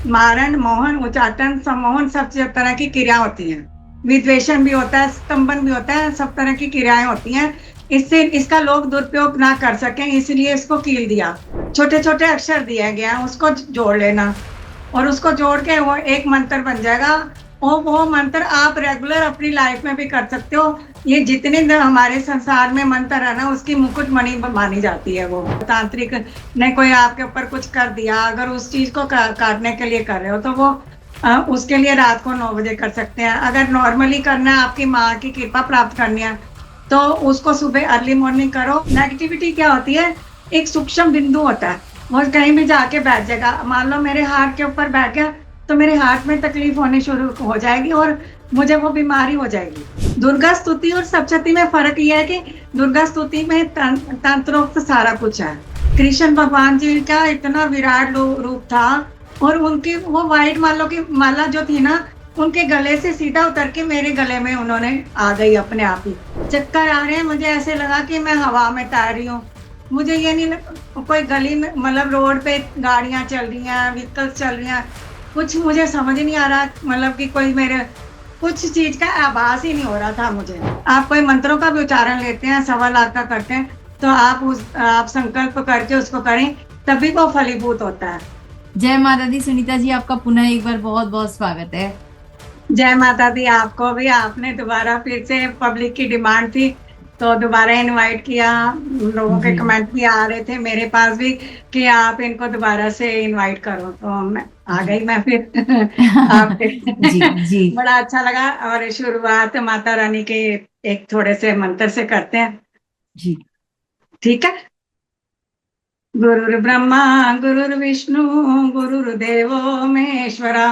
मारण, मोहन, उच्चाटन, सम्मोहन, सब तरह की क्रिया होती हैं। विद्वेषण भी होता है, स्तंभन भी होता है, सब तरह की क्रियाएं होती हैं। इससे इसका लोग दुरुपयोग ना कर सकें, इसलिए इसको कील दिया। छोटे छोटे अक्षर दिया गया, उसको जोड़ लेना और उसको जोड़ के वो एक मंत्र बन जाएगा। वो मंत्र आप रेगुलर अपनी लाइफ में भी कर सकते हो। ये जितने हमारे संसार में मंत्र है ना, उसकी मुकुटमणि मानी जाती है। वो तांत्रिक ने कोई आपके ऊपर कुछ कर दिया, अगर उस चीज को काटने के लिए कर रहे हो तो वो उसके लिए रात को 9 बजे कर सकते हैं। अगर नॉर्मली करना है, आपकी माँ की कृपा प्राप्त करनी है, तो उसको सुबह अर्ली मॉर्निंग करो। नेगेटिविटी क्या होती है? एक सूक्ष्म बिंदु होता है, वो कहीं भी जाके बैठ जाएगा। मान लो मेरे हार्ट के ऊपर बैठ गया, तो मेरे हार्ट में तकलीफ होनी शुरू हो जाएगी और मुझे वो बीमारी हो जाएगी। दुर्गा स्तुति और सप्तशती में फर्क ये है कि दुर्गा स्तुति में तंत्रोक्त सारा कुछ है। कृष्ण भगवान जी का इतना विराट रूप था, और उनकी वो व्हाइट मालों की माला जो थी ना, उनके गले से सीधा उतर के मेरे गले में उन्होंने आ गई अपने आप ही। चक्कर आ रहे हैं, मुझे ऐसे लगा कि मैं हवा में तैर रही हूँ। मुझे ये नहीं कोई गली में, मतलब रोड पे गाड़ियां चल रही हैं, व्हीकल्स चल रही हैं, कुछ मुझे समझ नहीं आ रहा, मतलब कि कोई मेरे कुछ चीज का आभास ही नहीं हो रहा था मुझे। आप कोई मंत्रों का भी उच्चारण लेते हैं, 1.25 लाख का करते हैं, तो आप संकल्प करके उसको करें, तभी वो फलीभूत होता है। जय माता दी। सुनीता जी, आपका पुनः एक बार बहुत बहुत स्वागत है। जय माता दी आपको भी। आपने दोबारा फिर से, पब्लिक की डिमांड थी तो दोबारा इनवाइट किया। लोगों के जी कमेंट भी आ रहे थे मेरे पास भी कि आप इनको दोबारा से इनवाइट करो, तो मैं आ जी। गई मैं फिर आपके जी जी बड़ा अच्छा लगा। और शुरुआत माता रानी के एक थोड़े से मंत्र से करते हैं, जी। ठीक है? गुरुर्ब्रह्मा गुरुर्विष्णु गुरुर्देवो महेश्वरा,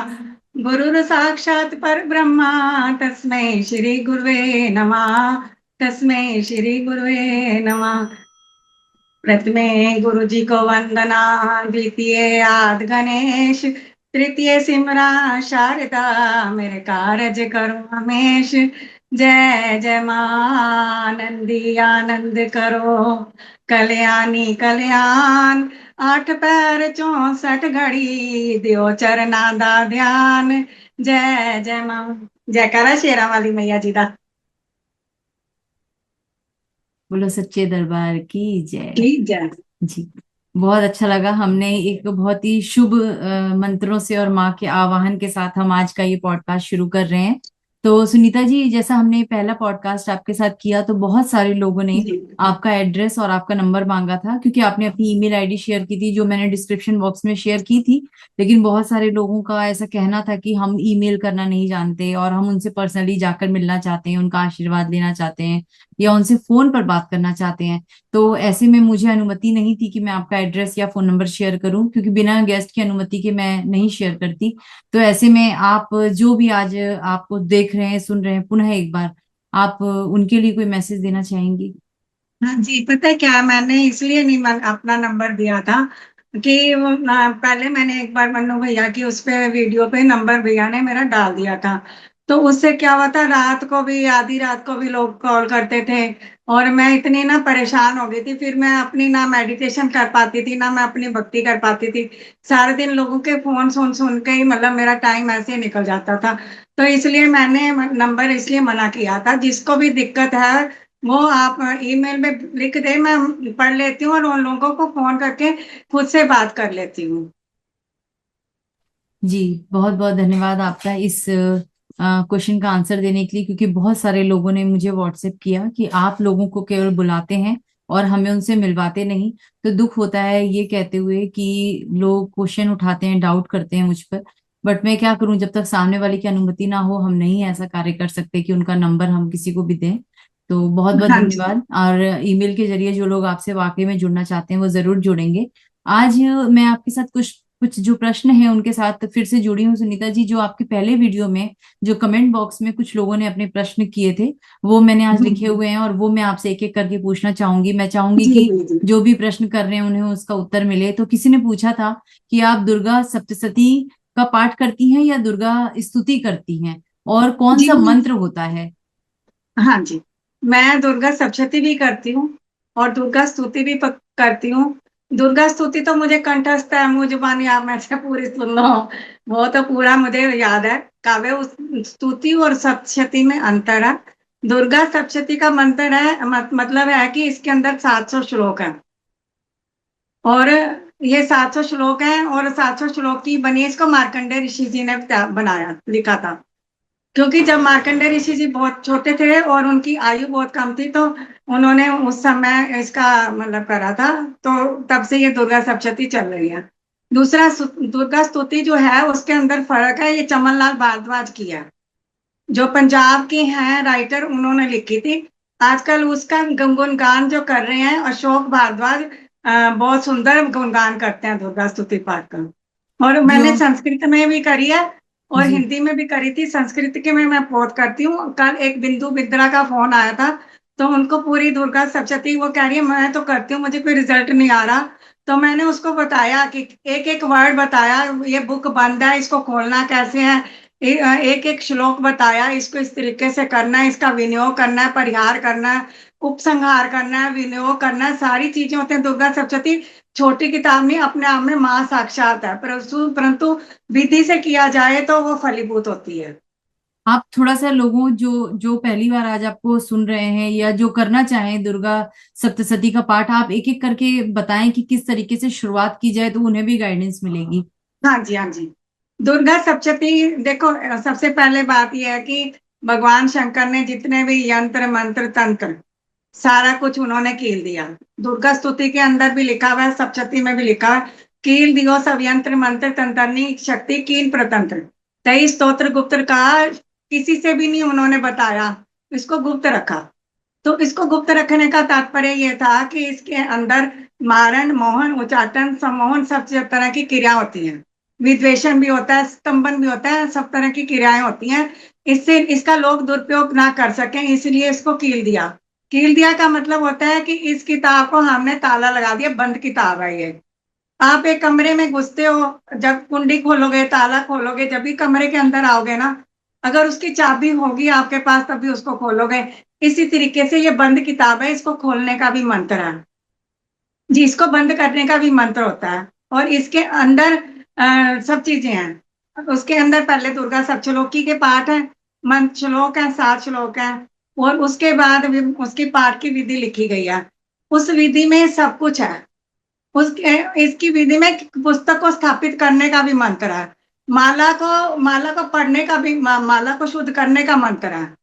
गुरुर् साक्षात् परब्रह्मा, तस्मै श्री गुरुवे नमः। तस्मै श्री गुरुवे नमः। प्रथमे गुरु जी को वंदना, द्वितीय आद गणेश, तृतीय सिमरा शारदा, मेरे कारज करो हमेश। जय जय मां आनंदी आनंद करो, कल्याणी कल्याण। 8 पैर 64 घड़ी, दियो चरना दा ध्यान। जय जय मां। जयकारा शेरा वाली मैया जी दा बोलो सच्चे दरबार की जय। की जय। जी। बहुत अच्छा लगा। हमने एक बहुत ही शुभ मंत्रों से और माँ के आवाहन के साथ हम आज का ये पॉडकास्ट शुरू कर रहे हैं। तो सुनीता जी, जैसा हमने पहला पॉडकास्ट आपके साथ किया तो बहुत सारे लोगों ने जी आपका एड्रेस और आपका नंबर मांगा था, क्योंकि आपने अपनी ईमेल आईडी शेयर की थी जो मैंने डिस्क्रिप्शन बॉक्स में शेयर की थी। लेकिन बहुत सारे लोगों का ऐसा कहना था कि हम ईमेल करना नहीं जानते और हम उनसे पर्सनली जाकर मिलना चाहते हैं, उनका आशीर्वाद लेना चाहते हैं या उनसे फोन पर बात करना चाहते हैं। तो ऐसे में मुझे अनुमति नहीं थी कि मैं आपका एड्रेस या फोन नंबर शेयर करूं, क्योंकि बिना गेस्ट की अनुमति के मैं नहीं शेयर करती। तो ऐसे में आप जो भी आज आपको देख रहे हैं, सुन रहे हैं, पुनः एक बार आप उनके लिए कोई मैसेज देना चाहेंगी? हाँ जी, पता है क्या, मैंने इसलिए नहीं अपना नंबर दिया था कि पहले मैंने एक बार मन्नू भैया की उस पे वीडियो पे नंबर भैया ने मेरा डाल दिया था। तो उससे क्या हुआ था, रात को भी, आधी रात को भी लोग कॉल करते थे, और मैं इतनी ना परेशान हो गई थी। फिर मैं अपनी ना मेडिटेशन कर पाती थी, ना मैं अपनी भक्ति कर पाती थी। सारे दिन लोगों के फोन सुन सुन के ही मतलब मेरा टाइम ऐसे ही निकल जाता था। तो इसलिए मैंने नंबर इसलिए मना किया था। जिसको भी दिक्कत है वो आप ईमेल में लिख दे, मैं पढ़ लेती हूँ और उन लोगों को फोन करके खुद से बात कर लेती हूँ। जी। बहुत बहुत धन्यवाद आपका इस क्वेश्चन का आंसर देने के लिए, क्योंकि बहुत सारे लोगों ने मुझे व्हाट्सएप किया कि आप लोगों को केवल बुलाते हैं और हमें उनसे मिलवाते नहीं। तो दुख होता है ये कहते हुए कि लोग क्वेश्चन उठाते हैं, डाउट करते हैं मुझ पर। बट मैं क्या करूं, जब तक सामने वाले की अनुमति ना हो हम नहीं ऐसा कार्य कर सकते कि उनका नंबर हम किसी को भी दें। तो बहुत बहुत हाँ जी। धन्यवाद। और ईमेल के जरिए जो लोग आपसे वाकई में जुड़ना चाहते हैं वो जरूर जुड़ेंगे। आज मैं आपके साथ कुछ कुछ जो प्रश्न है उनके साथ फिर से जुड़ी हूँ सुनीता जी। जो आपके पहले वीडियो में जो कमेंट बॉक्स में कुछ लोगों ने अपने प्रश्न किए थे वो मैंने आज जी लिखे हुए हैं, और वो मैं आपसे एक एक करके पूछना चाहूंगी। मैं चाहूंगी जी कि जी जी। जो भी प्रश्न कर रहे हैं उन्हें उसका उत्तर मिले। तो किसी ने पूछा था कि आप दुर्गा सप्तशती का पाठ करती हैं या दुर्गा स्तुति करती हैं, और कौन जी सा मंत्र होता है? हाँ जी, मैं दुर्गा सप्तशती भी करती हूँ और दुर्गा स्तुति भी करती हूँ। दुर्गा स्तुति तो मुझे कंठस्थ है, मुंह जुबानी आप में से पूरी सुन लो, वो तो पूरा मुझे याद है। काव्य स्तुति और सप्तशती में अंतर है। दुर्गा सप्तशती का मंत्र है, मतलब है कि इसके अंदर 700 श्लोक है, और ये 700 श्लोक हैं, और 700 श्लोक की बनी, इसको मार्कंडेय ऋषि जी ने बनाया, लिखा था। क्योंकि जब मार्कंडेय ऋषि जी बहुत छोटे थे और उनकी आयु बहुत कम थी, तो उन्होंने उस समय इसका मतलब करा था, तो तब से ये दुर्गा सप्तशती चल रही है। दूसरा, दुर्गा स्तुति जो है उसके अंदर फर्क है, ये चमन लाल भारद्वाज की है, जो पंजाब के हैं राइटर, उन्होंने लिखी थी। आजकल उसका गुणगान जो कर रहे हैं अशोक भारद्वाज, बहुत सुंदर गुणगान करते हैं दुर्गा स्तुति पाठ का। और जो मैंने संस्कृत में भी करी है और जी हिंदी में भी करी थी। संस्कृत के में मैं बहुत करती हूँ। कल एक बिंदु बिद्रा का फोन आया था, तो उनको पूरी दुर्गा सप्तशती, वो कह रही है मैं तो करती हूँ, मुझे कोई रिजल्ट नहीं आ रहा। तो मैंने उसको बताया कि एक एक वर्ड बताया, ये बुक बंद है, इसको खोलना कैसे है, एक एक श्लोक बताया, इसको इस तरीके से करना है, इसका विनियोग करना है, परिहार करना है, उपसंहार करना है, विनियोग करना है, सारी चीजें होती हैं। दुर्गा सप्तशती छोटी किताब नहीं, अपने आप में मां साक्षात है, परंतु परंतु विधि से किया जाए तो वो फलीभूत होती है। आप थोड़ा सा लोगों जो जो पहली बार आज आपको सुन रहे हैं या जो करना चाहें दुर्गा सप्तशती का पाठ, आप एक एक करके बताएं कि किस तरीके से शुरुआत की जाए तो उन्हें भी गाइडेंस मिलेगी। हाँ जी, हाँ जी। दुर्गा सप्तशती, देखो, सबसे पहले बात यह है कि भगवान शंकर ने जितने भी यंत्र मंत्र तंत्र, सारा कुछ उन्होंने कील दिया। दुर्गा स्तुति के अंदर भी लिखा हुआ है, सप्तशती में भी लिखा है, कील दियो सब यंत्र मंत्र तंत्रनी शक्ति कील प्रतंत्र। तई स्तोत्र गुप्त का किसी से भी नहीं उन्होंने बताया, इसको गुप्त रखा। तो इसको गुप्त रखने का तात्पर्य यह था कि इसके अंदर मारण, मोहन, उच्चाटन, सम्मोहन, सब तरह की क्रिया होती हैं। विद्वेषण भी होता है, स्तंभन भी होता है, सब तरह की क्रियाएं होती हैं। इससे इसका लोग दुरुपयोग ना कर सकें, इसलिए इसको कील दिया। कील दिया का मतलब होता है कि इस किताब को हमने ताला लगा दिया, बंद किताब है ये। आप एक कमरे में घुसते हो, जब कुंडी खोलोगे, ताला खोलोगे, जब भी कमरे के अंदर आओगे ना, अगर उसकी चाबी होगी आपके पास तभी उसको खोलोगे। इसी तरीके से ये बंद किताब है, इसको खोलने का भी मंत्र है जी, इसको बंद करने का भी मंत्र होता है। और इसके अंदर सब चीजें हैं। उसके अंदर पहले दुर्गा सप्तशलोकी के पाठ है, मंत्र श्लोक है, 7 श्लोक है, और उसके बाद उसकी पाठ की विधि लिखी गई है। उस विधि में सब कुछ है। उसके इसकी विधि में पुस्तक को स्थापित करने का भी मंत्र है। माला को पढ़ने का भी, माला को शुद्ध करने का मंत्र है।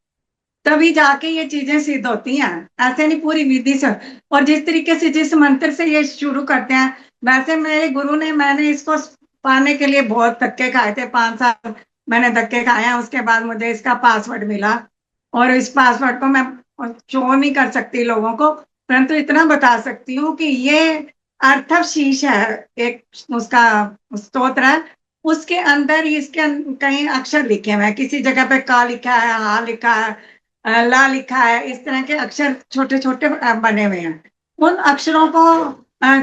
तभी जाके ये चीजें सिद्ध होती हैं, ऐसे नहीं पूरी विधि से। और जिस तरीके से, जिस मंत्र से ये शुरू करते हैं, वैसे मेरे गुरु ने, मैंने इसको पाने के लिए बहुत धक्के खाए थे, 5 साल मैंने धक्के खाए हैं। उसके बाद मुझे इसका पासवर्ड मिला, और इस पासवर्ड को मैं शो नहीं कर सकती लोगों को, परंतु इतना बता सकती हूँ कि ये अर्थव शीश है, एक उसका स्तोत्र है। उसके अंदर ही इसके कई अक्षर लिखे हुए हैं, किसी जगह पे का लिखा है, हा लिखा है, ला लिखा है, इस तरह के अक्षर छोटे छोटे बने हुए हैं। उन अक्षरों को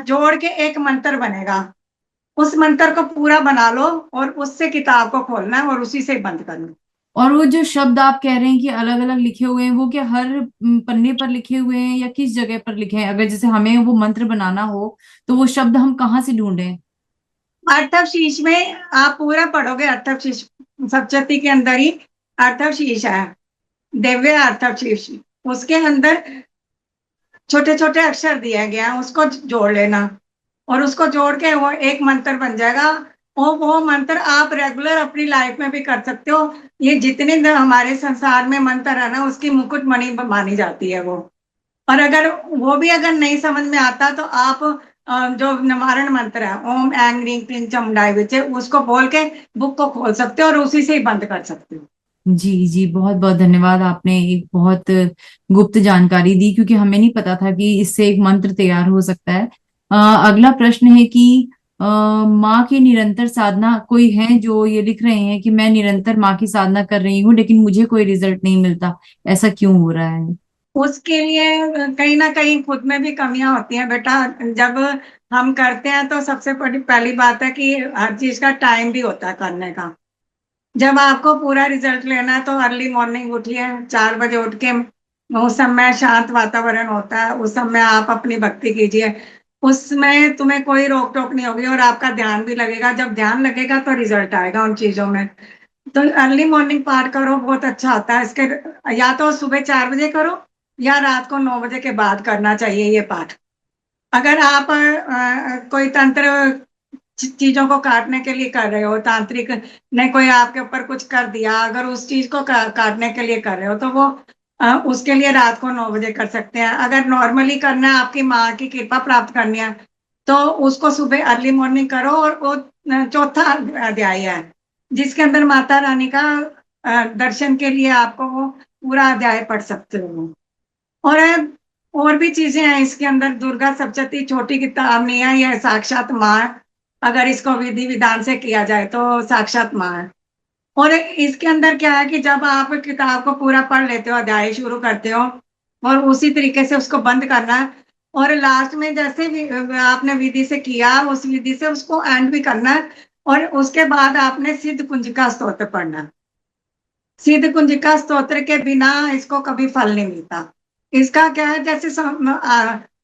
जोड़ के एक मंत्र बनेगा। उस मंत्र को पूरा बना लो और उससे किताब को खोलना है और उसी से बंद करना। और वो जो शब्द आप कह रहे हैं कि अलग अलग लिखे हुए हैं, वो क्या हर पन्ने पर लिखे हुए हैं या किस जगह पर लिखे हैं? अगर जैसे हमें वो मंत्र बनाना हो तो वो शब्द हम कहाँ से ढूंढें? अर्थव शीश में आप पूरा पढ़ोगे, अर्थव शीश सप्तशती के अंदर ही अर्थव शीश है, दिव्य अर्थव शीश। उसके अंदर छोटे छोटे अक्षर दिया गया है, उसको जोड़ लेना, और उसको जोड़ के वो एक मंत्र बन जाएगा। वो मंत्र आप रेगुलर अपनी लाइफ में भी कर सकते हो। ये जितने हमारे संसार में मंत्र है ना, उसकी मुकुटमणि मानी जाती है वो। और अगर वो भी अगर नहीं समझ में आता, तो आप जो निवारण मंत्र है, ओम ऐं ह्रीं क्लीं चामुंडाय विचे, उसको बोल के बुक को खोल सकते हो और उसी से ही बंद कर सकते हो। जी जी, बहुत बहुत धन्यवाद। आपने एक बहुत गुप्त जानकारी दी, क्योंकि हमें नहीं पता था कि इससे एक मंत्र तैयार हो सकता है। अगला प्रश्न है कि माँ की निरंतर साधना, कोई है जो ये लिख रहे हैं कि मैं निरंतर माँ की साधना कर रही हूँ लेकिन मुझे कोई रिजल्ट नहीं मिलता, ऐसा क्यों हो रहा है? उसके लिए कहीं ना कहीं खुद में भी कमियां होती हैं बेटा। जब हम करते हैं तो सबसे बड़ी पहली बात है कि हर चीज का टाइम भी होता है करने का। जब आपको पूरा रिजल्ट लेना है तो अर्ली मॉर्निंग उठिए, 4 बजे उठ के, उस समय शांत वातावरण होता है, उस समय आप अपनी भक्ति कीजिए। उसमें तुम्हें कोई रोक टोक नहीं होगी और आपका ध्यान भी लगेगा। जब ध्यान लगेगा तो रिजल्ट आएगा उन चीजों में। तो अर्ली मॉर्निंग पाठ करो, बहुत अच्छा होता है। इसके या तो सुबह 4 बजे करो या रात को 9 बजे के बाद करना चाहिए ये पाठ। अगर आप कोई तंत्र चीजों को काटने के लिए कर रहे हो, तांत्रिक ने कोई आपके ऊपर कुछ कर दिया, अगर उस चीज को काटने के लिए कर रहे हो तो वो उसके लिए रात को 9 बजे कर सकते हैं। अगर नॉर्मली करना है, आपकी माँ की कृपा प्राप्त करनी है, तो उसको सुबह अर्ली मॉर्निंग करो। और वो चौथा अध्याय है जिसके अंदर माता रानी का दर्शन के लिए आपको वो पूरा अध्याय पढ़ सकते हो। और और भी चीजें हैं इसके अंदर। दुर्गा सप्तशती छोटी किताब नहीं है, यह साक्षात माँ है। अगर इसको विधि विधान से किया जाए तो साक्षात माँ है। और इसके अंदर क्या है कि जब आप किताब को पूरा पढ़ लेते हो, अध्याय शुरू करते हो और उसी तरीके से उसको बंद करना है, और लास्ट में जैसे भी आपने विधि से किया उस विधि से उसको एंड भी करना है। और उसके बाद आपने सिद्ध कुंजिका स्तोत्र पढ़ना है। सिद्ध कुंजिका स्तोत्र के बिना इसको कभी फल नहीं मिलता। इसका क्या है, जैसे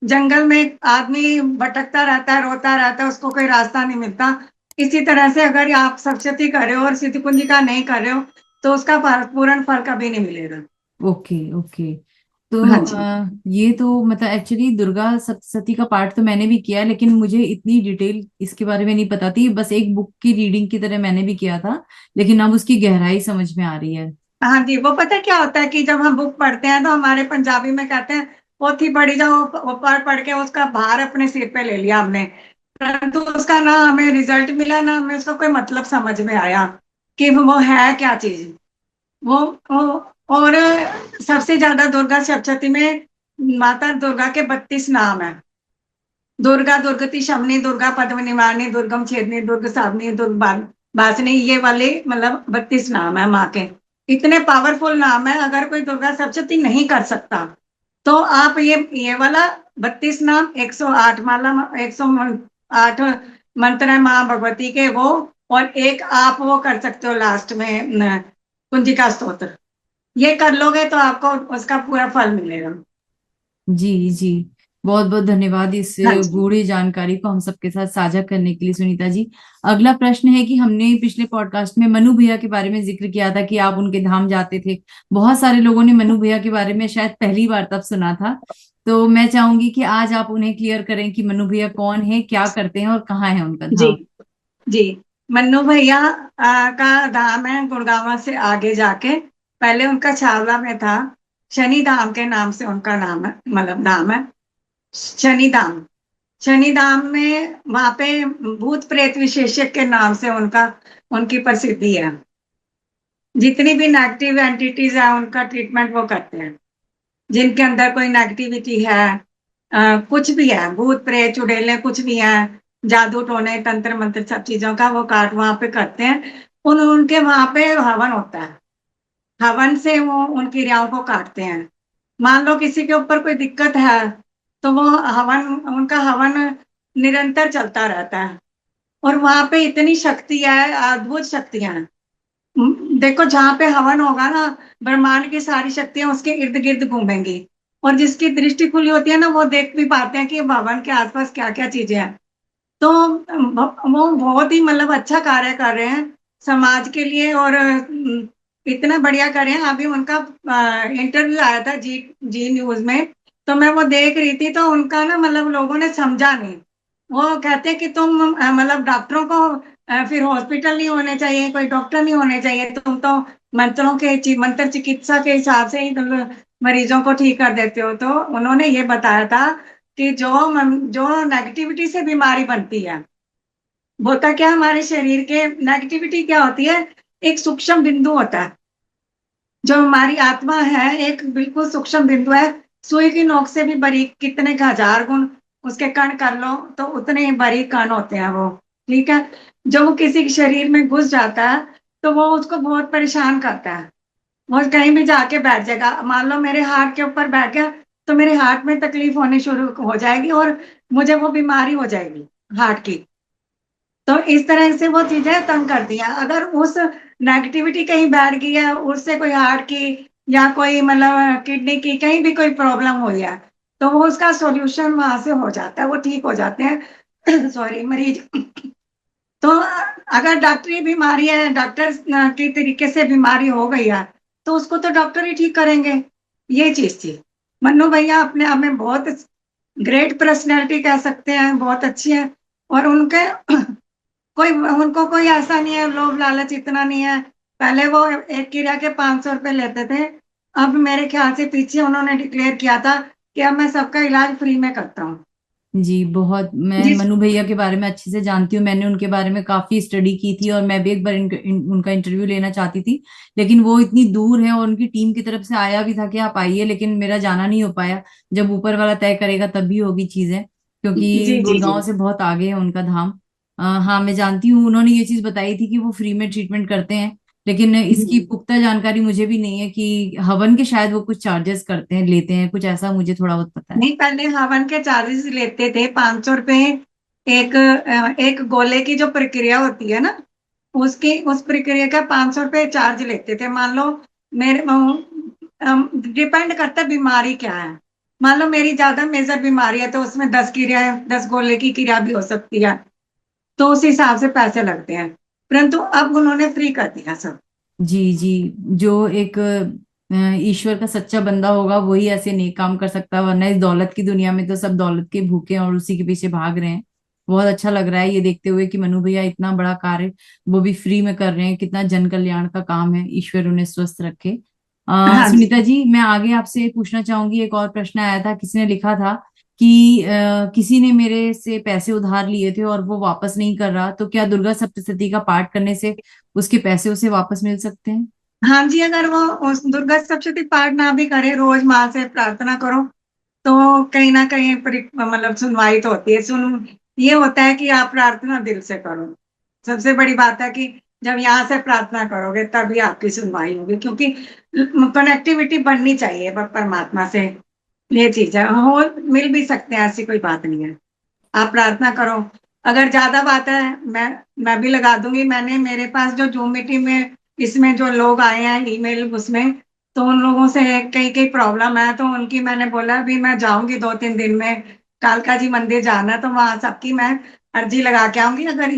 जंगल में आदमी भटकता रहता है, रोता रहता है, उसको कोई रास्ता नहीं मिलता। इसी तरह से अगर आप सप्तशती कर रहे हो और सिद्ध कुंजिका नहीं कर रहे हो तो उसका पूर्ण फल कभी नहीं मिलेगा। Okay okay. तो हाँ जी। ये तो मतलब एक्चुअली दुर्गा सप्तशती का पाठ तो मैंने भी किया है, लेकिन मुझे इतनी डिटेल इसके बारे में नहीं पता थी। बस एक बुक की रीडिंग की तरह मैंने भी किया था, लेकिन अब उसकी गहराई समझ में आ रही है। हाँ जी, वो पता क्या होता है कि जब हम बुक पढ़ते हैं तो हमारे पंजाबी में कहते हैं पोथी पढ़ी जाओ, वो पढ़ पढ़ के उसका भार अपने सिर पे ले लिया हमने। परंतु उसका ना हमें रिजल्ट मिला, ना हमें उसका कोई मतलब समझ में आया कि वो है क्या चीज। वो और सबसे ज्यादा दुर्गा सप्तशती में माता दुर्गा के 32 नाम है। दुर्गा, दुर्गति, शमनी, दुर्गा पद्म निवारणी, दुर्गम छेदनी, दुर्ग सावनी, दुर्ग बासनी, ये वाले मतलब 32 नाम है माँ के। इतने पावरफुल नाम है। अगर कोई दुर्गा सप्तशती नहीं कर सकता तो आप ये वाला 32 नाम, 108 माला, 108 मंत्र है माँ भगवती के वो, और एक आप वो कर सकते हो लास्ट में कुंजिका स्तोत्र। ये कर लोगे तो आपको उसका पूरा फल मिलेगा। जी जी। बहुत बहुत धन्यवाद इस हाँ जी। गूढ़ी जानकारी को हम सबके साथ साझा करने के लिए, सुनीता जी। अगला प्रश्न है कि हमने पिछले पॉडकास्ट में मनु भैया के बारे में जिक्र किया था कि आप उनके धाम जाते थे। बहुत सारे लोगों ने मनु भैया के बारे में शायद पहली बार तब सुना था। तो मैं चाहूंगी कि आज आप उन्हें क्लियर करें कि मनु भैया कौन है, क्या करते हैं और कहाँ है उनका जी धाम। जी। मन्नू भैया का धाम है गुड़गांव से आगे जाके। पहले उनका छावला में था। शनि धाम के नाम से उनका नाम है, मतलब नाम है शनि धाम। शनि धाम में वहां पे भूत प्रेत विशेषज्ञ के नाम से उनका उनकी प्रसिद्धि है। जितनी भी नेगेटिव एंटिटीज है उनका ट्रीटमेंट वो करते हैं। जिनके अंदर कोई नेगेटिविटी है, कुछ भी है, भूत प्रेत चुड़ैलें कुछ भी है, जादू टोने तंत्र मंत्र सब चीजों का वो काट वहां पे करते हैं। उनके वहां पे हवन होता है। हवन से वो उन क्रियाओं को काटते हैं। मान लो किसी के ऊपर कोई दिक्कत है तो वो हवन, उनका हवन निरंतर चलता रहता है। और वहां पे इतनी शक्ति है, अद्भुत शक्तियां हैं। देखो जहाँ पे हवन होगा ना, ब्रह्मांड की सारी शक्तियां उसके इर्द गिर्द घूमेंगी। और जिसकी दृष्टि खुली होती है ना वो देख भी पाते हैं कि भवन के आसपास क्या क्या चीजें हैं। तो वो बहुत ही मतलब अच्छा कार्य कर रहे हैं समाज के लिए। और इतना बढ़िया कर रहे हैं। अभी उनका इंटरव्यू आया था जी जी न्यूज में, तो मैं वो देख रही थी। तो उनका ना मतलब लोगों ने समझा नहीं। वो कहते हैं कि तुम मतलब डॉक्टरों को फिर हॉस्पिटल नहीं होने चाहिए, कोई डॉक्टर नहीं होने चाहिए, तुम तो मंत्र चिकित्सा के हिसाब से ही तुम मरीजों को ठीक कर देते हो। तो उन्होंने ये बताया था कि जो नेगेटिविटी से बीमारी बनती है, होता क्या हमारे शरीर के नेगेटिविटी क्या होती है, एक सूक्ष्म बिंदु होता है। जो हमारी आत्मा है एक बिल्कुल सूक्ष्म बिंदु है। सुई की नोक से भी बारीक, कितने का 1000 गुण उसके कण कर लो तो उतने ही बारीक कण होते हैं वो। ठीक है। जब वो किसी के शरीर में घुस जाता है तो वो उसको बहुत परेशान करता है। वो कहीं भी जाके बैठ जाएगा। मान लो मेरे हार्ट के ऊपर बैठ गया तो मेरे हार्ट में तकलीफ होनी शुरू हो जाएगी और मुझे वो बीमारी हो जाएगी हार्ट की। तो इस तरह से वो चीजें तंग करती हैं। अगर उस नेगेटिविटी कहीं बैठ गई है, उससे कोई हार्ट की या कोई मतलब किडनी की कहीं भी कोई प्रॉब्लम हुई है, तो वो उसका सॉल्यूशन वहां से हो जाता है, वो ठीक हो जाते हैं सॉरी मरीज। तो अगर डॉक्टरी बीमारी है, डॉक्टर के तरीके से बीमारी हो गई है, तो उसको तो डॉक्टर ही ठीक करेंगे। ये चीज थी। मन्नू भैया अपने आप में बहुत ग्रेट पर्सनैलिटी कह सकते हैं, बहुत अच्छी है। और उनके कोई उनको कोई ऐसा नहीं है, लोभ लालच इतना नहीं है। पहले वो एक क्रिया के 500 रुपए लेते थे। अब मेरे ख्याल से पीछे उन्होंने डिक्लेयर किया था कि अब मैं सबका इलाज फ्री में करता हूँ। जी, बहुत मैं जी मनु भैया के बारे में अच्छे से जानती हूँ। मैंने उनके बारे में काफी स्टडी की थी और मैं भी एक बार उनका इंटरव्यू लेना चाहती थी, लेकिन वो इतनी दूर है और उनकी टीम की तरफ से आया भी था कि आप आइए, लेकिन मेरा जाना नहीं हो पाया। जब ऊपर वाला तय करेगा तभी होगी चीजें, क्योंकि जी जी जी। गुड़गांव से बहुत आगे है उनका धाम। हाँ, मैं जानती हूँ, उन्होंने ये चीज बताई थी कि वो फ्री में ट्रीटमेंट करते हैं, लेकिन इसकी जी। पुख्ता जानकारी मुझे भी नहीं है कि हवन के शायद वो कुछ चार्जेस करते हैं, लेते हैं कुछ ऐसा, मुझे थोड़ा बहुत पता है। नहीं, पहले हवन के चार्जेस लेते थे 500 रुपए। एक गोले की जो प्रक्रिया होती है ना, उसकी उस प्रक्रिया का 500 रुपए चार्ज लेते थे। मान लो मेरे डिपेंड करता है बीमारी क्या है। मान लो मेरी ज्यादा मेजर बीमारी है तो उसमें 10 क्रिया, 10 गोले की क्रिया भी हो सकती है, तो उस हिसाब से पैसे लगते हैं। परंतु अब उन्होंने फ्री कर दिया सब। जी जी। जो एक ईश्वर का सच्चा बंदा होगा वही ऐसे नेक काम कर सकता है, वरना इस दौलत की दुनिया में तो सब दौलत के भूखे हैं और उसी के पीछे भाग रहे हैं। बहुत अच्छा लग रहा है ये देखते हुए कि मनु भैया इतना बड़ा कार्य वो भी फ्री में कर रहे हैं। कितना जन कल्याण का काम है, ईश्वर उन्हें स्वस्थ रखे। हाँ जी। सुनीता जी, मैं आगे आपसे पूछना चाहूंगी। एक और प्रश्न आया था, किसी ने लिखा था कि किसी ने मेरे से पैसे उधार लिए थे और वो वापस नहीं कर रहा, तो क्या दुर्गा सप्तशती का पाठ करने से उसके पैसे उसे वापस मिल सकते हैं? हाँ जी, अगर वो उस दुर्गा सप्तशती पाठ ना भी करे, रोज माँ से प्रार्थना करो, तो कहीं ना कहीं मतलब सुनवाई तो होती है। ये होता है कि आप प्रार्थना दिल से करो। सबसे बड़ी बात है कि जब यहाँ से प्रार्थना करोगे तभी आपकी सुनवाई होगी, क्योंकि कनेक्टिविटी बननी चाहिए परमात्मा से। ये चीज है, हो मिल भी सकते हैं, ऐसी कोई बात नहीं है। आप प्रार्थना करो। अगर ज्यादा बात है, मैं भी लगा दूंगी। मैंने मेरे पास जो जूम मीटिंग में इसमें जो लोग आए हैं ईमेल उसमें, तो उन लोगों से कई कई प्रॉब्लम है, तो उनकी मैंने बोला अभी मैं जाऊंगी 2-3 दिन में, कालका जी मंदिर जाना है, तो वहां सबकी मैं अर्जी लगा के आऊंगी। अगर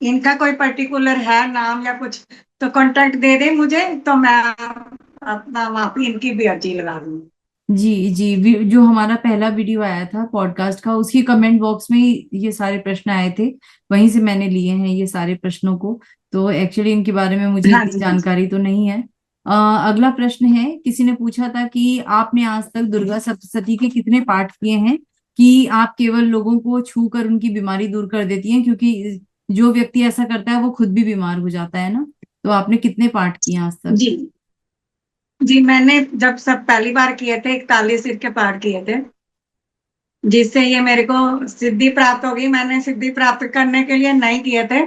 इनका कोई पर्टिकुलर है नाम या कुछ, तो कांटेक्ट दे दे मुझे, तो मैं अपना वहां पे इनकी भी अर्जी लगा दूंगी। जी जी। जो हमारा पहला वीडियो आया था पॉडकास्ट का, उसकी कमेंट बॉक्स में ही ये सारे प्रश्न आए थे, वहीं से मैंने लिए हैं ये सारे प्रश्नों को। तो एक्चुअली इनके बारे में मुझे हाँ इतनी जी हाँ जी। जानकारी तो नहीं है। अगला प्रश्न है, किसी ने पूछा था कि आपने आज तक दुर्गा सप्तशती के कितने पाठ किए हैं कि आप केवल लोगों को छू कर उनकी बीमारी दूर कर देती हैं, क्योंकि जो व्यक्ति ऐसा करता है वो खुद भी बीमार हो जाता है ना। तो आपने कितने पाठ किए आज तक? जी जी, मैंने जब सब पहली बार किए थे 41 सिर के पाठ किए थे, जिससे ये मेरे को सिद्धि प्राप्त होगी। मैंने सिद्धि प्राप्त करने के लिए नहीं किए थे।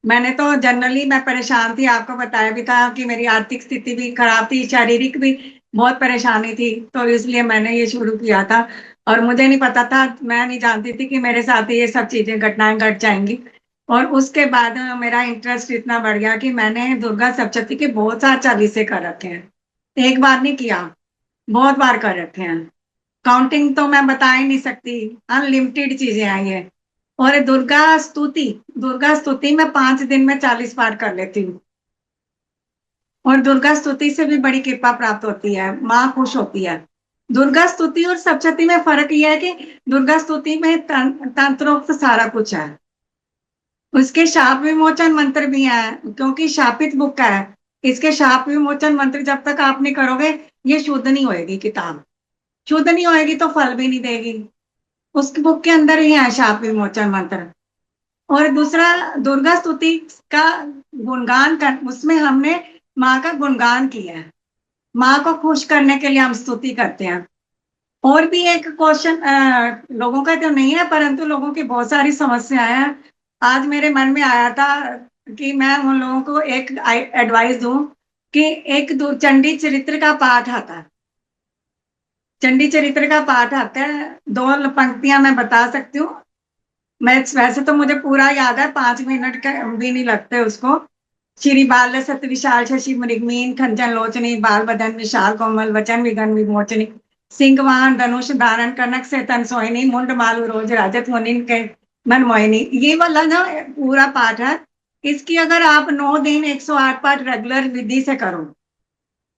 मैंने तो जनरली मैं परेशान थी, आपको बताया भी था कि मेरी आर्थिक स्थिति भी खराब थी, शारीरिक भी बहुत परेशानी थी, तो इसलिए मैंने ये शुरू किया था। और मुझे नहीं पता था, मैं नहीं जानती थी कि मेरे साथ ये सब चीजें घटनाएं घट जाएंगी। और उसके बाद मेरा इंटरेस्ट इतना बढ़ गया कि मैंने दुर्गा सप्तशती के बहुत सारे चालीसे कर रखे हैं। एक बार नहीं किया, बहुत बार कर रखे हैं। काउंटिंग तो मैं बता ही नहीं सकती, अनलिमिटेड चीजें आई है। और दुर्गा स्तुति में 5 दिन में 40 पार कर लेती हूँ। और दुर्गा स्तुति से भी बड़ी कृपा प्राप्त होती है, माँ खुश होती है। दुर्गा स्तुति और सप्तशती में फर्क यह है कि दुर्गा स्तुति में तंत्रोक्त सारा कुछ है। उसके शाप विमोचन मंत्र भी है, क्योंकि शापित बुक है। इसके शाप विमोचन मंत्र जब तक आप नहीं करोगे, ये शुद्ध नहीं होएगी किताब। शुद्ध नहीं होएगी तो फल भी नहीं देगी। उस बुक के अंदर ही है शाप विमोचन मंत्र। और दूसरा, दुर्गा स्तुति का गुणगान कर, उसमें हमने माँ का गुणगान किया है। माँ को खुश करने के लिए हम स्तुति करते हैं। और भी एक क्वेश्चन, लोगों का तो नहीं है परंतु लोगों की बहुत सारी समस्याएं हैं। आज मेरे मन में आया था कि मैं उन लोगों को एक एडवाइस दूं कि एक दो चंडी चरित्र का पाठ आता है। चंडी चरित्र का पाठ आता है, 2 पंक्तियां मैं बता सकती हूँ। मैं वैसे तो मुझे पूरा याद है, 5 मिनट का भी नहीं लगते उसको। श्री बाल सत विशाल शशि मृगमीन खंचन लोचनी बाल बदन विशाल कोमल वचन विघन विमोचनी सिंहवान धनुष धारण कनक से तन सोहिनी मुंड मालू रोज राजत मुनि के मन मोहिनी, ये वाला ना पूरा पाठ है। इसकी अगर आप 9 दिन 108 पाठ रेगुलर विधि से करो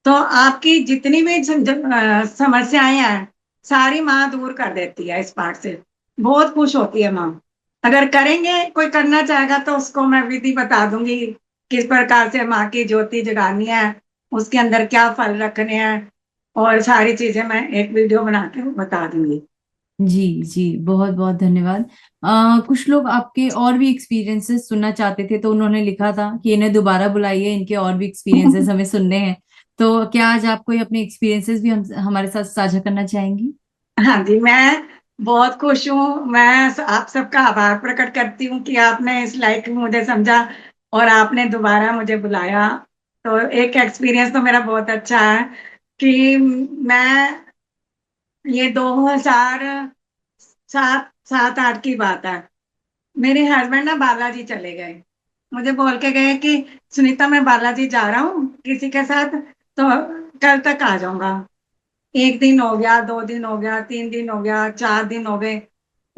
तो आपकी जितनी भी समस्याएं हैं सारी माँ दूर कर देती है इस पाठ से। बहुत खुश होती है माँ। अगर करेंगे, कोई करना चाहेगा तो उसको मैं विधि बता दूंगी किस प्रकार से माँ की ज्योति जगानी है, उसके अंदर क्या फल रखने हैं, और सारी चीजें मैं एक वीडियो बना के बता दूंगी। जी जी, बहुत बहुत धन्यवाद। कुछ लोग आपके और भी एक्सपीरियंसेस सुनना चाहते थे, तो उन्होंने लिखा था कि इन्हें दोबारा बुलाइए, इनके और भी एक्सपीरियंसेस हमें सुनने हैं। तो क्या आज आप कोई अपने एक्सपीरियंसेस भी हमारे साथ साझा करना चाहेंगी? हाँ जी, मैं बहुत खुश हूँ। मैं आप सबका आभार प्रकट करती हूँ कि आपने इस लायक मुझे समझा और आपने दोबारा मुझे बुलाया। तो एक एक्सपीरियंस तो मेरा बहुत अच्छा है कि मैं, ये 2007 सात आठ की बात है। मेरे हस्बैंड ना बालाजी चले गए, मुझे बोल के गए कि सुनीता मैं बालाजी जा रहा हूँ किसी के साथ, तो कल तक आ जाऊंगा। 1 दिन हो गया, 2 दिन हो गया, 3 दिन हो गया, 4 दिन हो गए।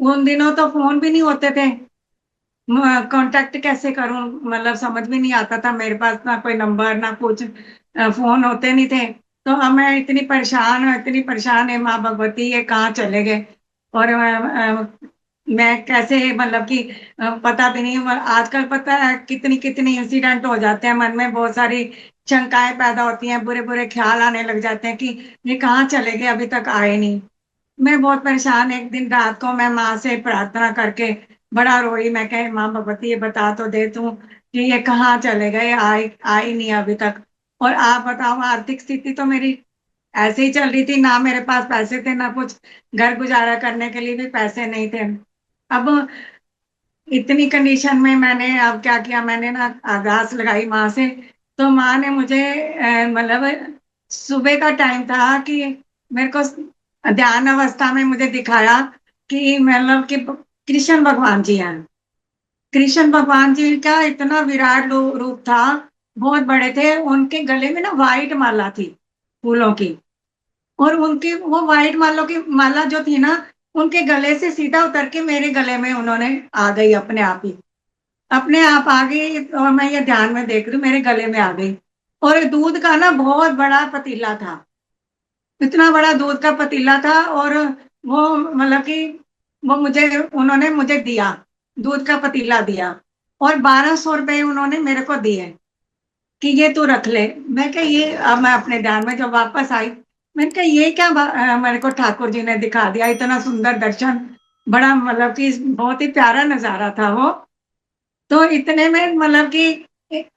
उन दिनों तो फोन भी नहीं होते थे, कांटेक्ट कैसे करूं, मतलब समझ भी नहीं आता था। मेरे पास ना कोई नंबर ना कुछ, फोन होते नहीं थे। तो अब मैं इतनी परेशान हूँ, इतनी परेशान है, माँ भगवती ये कहाँ चले गए। और मैं कैसे, मतलब कि पता भी नहीं। आजकल पता है कितनी कितनी इंसिडेंट हो जाते हैं, मन में बहुत सारी शंकाएं पैदा होती हैं, बुरे बुरे ख्याल आने लग जाते हैं कि ये कहाँ चले गए, अभी तक आए नहीं। मैं बहुत परेशान, एक दिन रात को मैं माँ से प्रार्थना करके बड़ा रोई। मैं कहे माँ भगवती ये बता तो दे तू कि ये कहाँ चले गए, आए आई नहीं अभी तक। और आप बताओ, आर्थिक स्थिति तो मेरी ऐसे ही चल रही थी, ना मेरे पास पैसे थे ना कुछ, घर गुजारा करने के लिए भी पैसे नहीं थे। अब इतनी कंडीशन में मैंने अब क्या किया, मैंने ना अरदास लगाई माँ से। तो माँ ने मुझे मतलब सुबह का टाइम था कि मेरे को ध्यान अवस्था में मुझे दिखाया कि मतलब कि कृष्ण भगवान जी हैं। कृष्ण भगवान जी का इतना विराट रूप था, बहुत बड़े थे। उनके गले में ना व्हाइट माला थी फूलों की, और उनकी वो व्हाइट मालों की माला जो थी ना, उनके गले से सीधा उतर के मेरे गले में उन्होंने आ गई, अपने आप ही अपने आप आ गई। और मैं ये ध्यान में देख रही हूँ, मेरे गले में आ गई। और दूध का ना बहुत बड़ा पतीला था, इतना बड़ा दूध का पतीला था। और वो मतलब कि वो मुझे, उन्होंने मुझे दिया, दूध का पतीला दिया। और 1200 रुपये उन्होंने मेरे को दिए कि ये तू रख ले। मैं क्या ये, अब मैं अपने ध्यान में जब वापस आई, मैंने कहा ये क्या मेरे को ठाकुर जी ने दिखा दिया, इतना सुंदर दर्शन, बड़ा मतलब कि बहुत ही प्यारा नजारा था वो। तो इतने में मतलब कि एक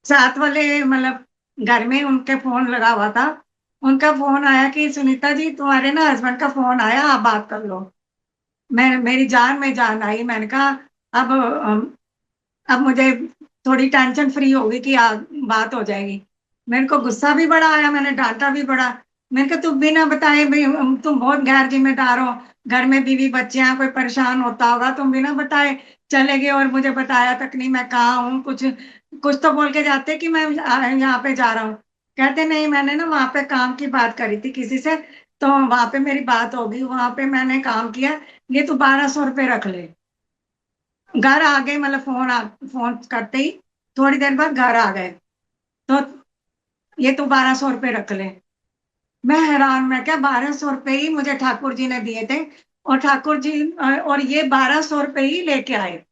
साथ वाले, मतलब घर में उनके फोन लगा हुआ था, उनका फोन आया कि सुनीता जी तुम्हारे ना हस्बैंड का फोन आया, आप बात कर लो। मैं, मेरी जान में जान आई। मैंने कहा अब अब मुझे थोड़ी टेंशन फ्री होगी कि बात हो जाएगी। मेरे को गुस्सा भी बड़ा आया, मैंने डांटा भी बड़ा। मैंने कहा तुम बिना बताए भाई, तुम बहुत गैर जिम्मेदार हो, घर में बीवी बच्चे हैं, कोई परेशान होता होगा, तुम बिना बताए चले गए और मुझे बताया तक नहीं मैं कहाँ हूँ। कुछ कुछ तो बोल के जाते कि मैं यहाँ पे जा रहा हूँ। कहते नहीं, मैंने ना वहां पे काम की बात करी थी किसी से, तो वहां पे मेरी बात होगी, वहां पे मैंने काम किया, ये तू 1200 रुपये रख ले। घर आ गए, मतलब फोन करते ही थोड़ी देर बाद घर आ गए। तो ये तू 1200 रुपये रख ले। मैं हैरान, मैं क्या 1200 रुपये ही मुझे ठाकुर जी ने दिए थे, और ठाकुर जी और ये 1200 रुपये ही लेके आए।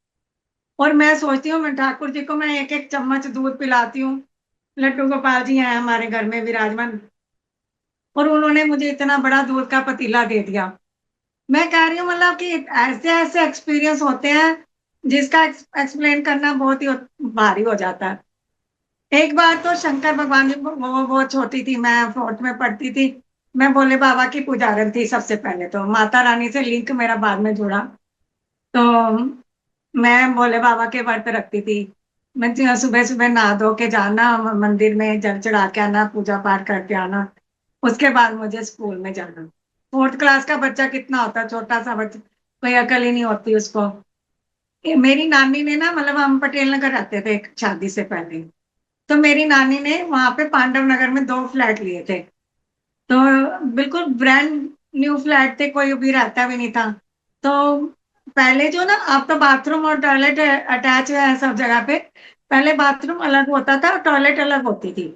और मैं सोचती हूँ, मैं ठाकुर जी को मैं एक एक चम्मच दूध पिलाती हूँ। लड्डू गोपाल जी हैं हमारे घर में विराजमान, और उन्होंने मुझे इतना बड़ा दूध का पतीला दे दिया। मैं कह रही हूँ मतलब कि ऐसे ऐसे एक्सपीरियंस होते हैं जिसका एक्सप्लेन करना बहुत ही भारी हो जाता है। एक बार तो शंकर भगवान जी, वो बहुत छोटी थी, मैं फोर्थ में पढ़ती थी। मैं भोले बाबा की पुजारन थी सबसे पहले, तो माता रानी से लिंक मेरा बाद में जुड़ा। तो मैं भोले बाबा के व्रत रखती थी। मैं सुबह सुबह नहा धो के जाना, मंदिर में जल चढ़ा के आना, पूजा पाठ करके आना, उसके बाद मुझे स्कूल में जाना। फोर्थ क्लास का बच्चा कितना होता है, छोटा सा बच्चा, कोई अकल ही नहीं होती उसको। मेरी नानी ने ना, मतलब हम पटेल नगर रहते थे शादी से पहले, तो मेरी नानी ने वहां पे पांडव नगर में 2 फ्लैट लिए थे। तो बिल्कुल ब्रांड न्यू फ्लैट थे, कोई भी रहता भी नहीं था। तो पहले जो ना, अब तो बाथरूम और टॉयलेट अटैच है सब जगह पे। पहले बाथरूम अलग होता था और टॉयलेट अलग होती थी।